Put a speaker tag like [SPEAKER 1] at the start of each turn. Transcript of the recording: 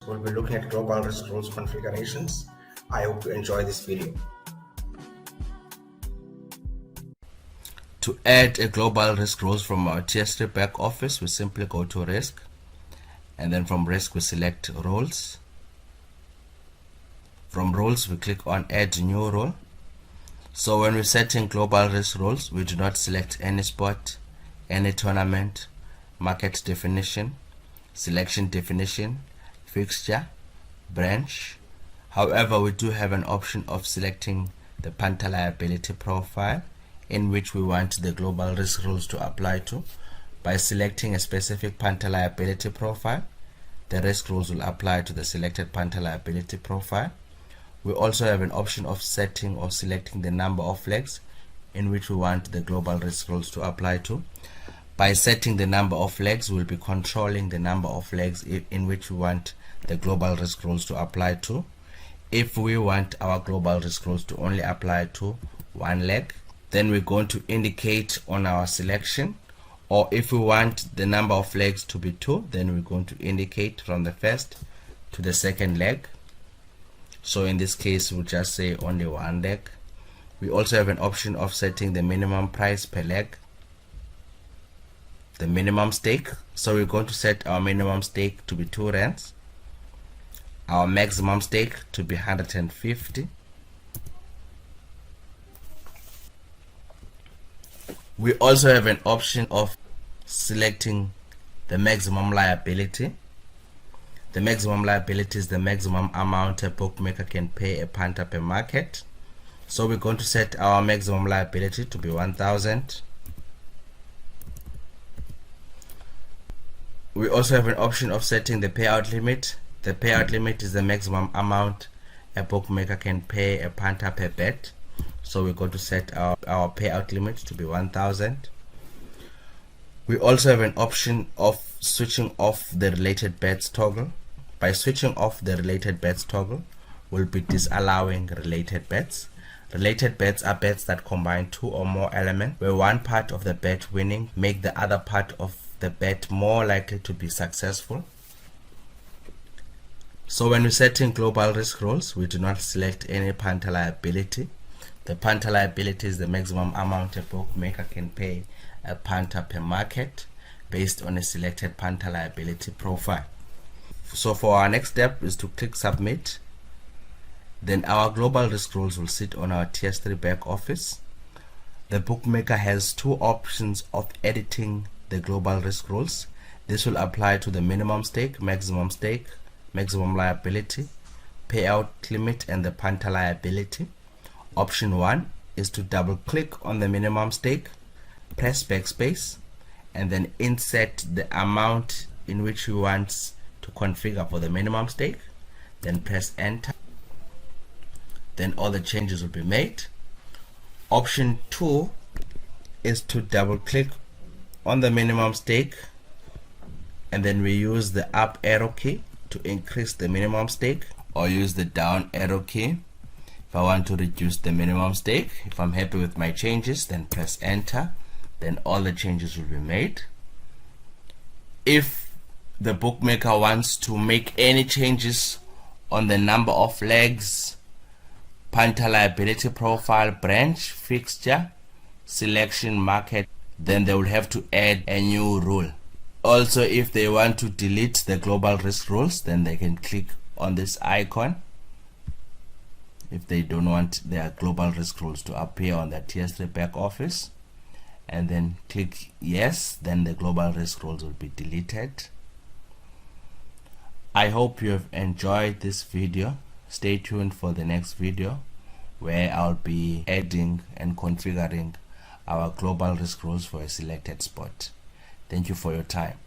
[SPEAKER 1] we'll be looking at global risk rules configurations. I hope you enjoy this video.
[SPEAKER 2] To add a global risk rules from our TS3 back office, we simply go to risk, and then from risk we select rules. From rules we click on add new rule. So when we're setting global risk rules, we do not select any sport, any tournament, market definition, selection definition, fixture, branch. However, we do have an option of selecting the punter liability profile in which we want the global risk rules to apply to. By selecting a specific punter liability profile, the risk rules will apply to the selected punter liability profile. We also have an option of setting or selecting the number of flags in which we want the global risk rules to apply to. By setting the number of flags, we'll be controlling the number of flags in which we want the global risk rules to apply to. If we want our global risk rules to only apply to one leg, then we're going to indicate on our selection, or if we want the number of legs to be 2, then we're going to indicate from the first to the second leg. So in this case we'll just say only one leg. We also have an option of setting the minimum price per leg, the minimum stake. So we're going to set our minimum stake to be 2 rands, our maximum stake to be 150. We also have an option of selecting the maximum liability. The maximum liability is the maximum amount a bookmaker can pay a punter per market. So we're going to set our maximum liability to be 1,000. We also have an option of setting the payout limit. The payout limit is the maximum amount a bookmaker can pay a punter per bet. So we're going to set our payout limit to be 1,000. We also have an option of switching off the related bets toggle. By switching off the related bets toggle, we'll be disallowing related bets. Related bets are bets that combine 2 or more elements, where one part of the bet winning make the other part of the bet more likely to be successful. So when we're setting global risk rules, we do not select any punter liability. The punter liability is the maximum amount a bookmaker can pay a punter per market based on a selected punter liability profile. So for our next step is to click submit. Then our global risk rules will sit on our TS3 back office. The bookmaker has 2 options of editing the global risk rules. This will apply to the minimum stake, maximum liability, payout limit, and the punter liability. Option 1 is to double click on the minimum stake, press backspace, and then insert the amount in which we want to configure for the minimum stake, then press enter. Then all the changes will be made. Option 2 is to double click on the minimum stake, and then we use the up arrow key to increase the minimum stake, or use the down arrow key if I want to reduce the minimum stake. If I'm happy with my changes, then press enter. Then all the changes will be made. If the bookmaker wants to make any changes on the number of legs, punter liability profile, branch, fixture, selection, market, then they will have to add a new rule. Also, if they want to delete the global risk rules, then they can click on this icon. If they don't want their global risk rules to appear on their TS3 back office, and then click yes, then the global risk rules will be deleted. I hope you have enjoyed this video. Stay tuned for the next video where I'll be adding and configuring our global risk rules for a selected spot. Thank you for your time.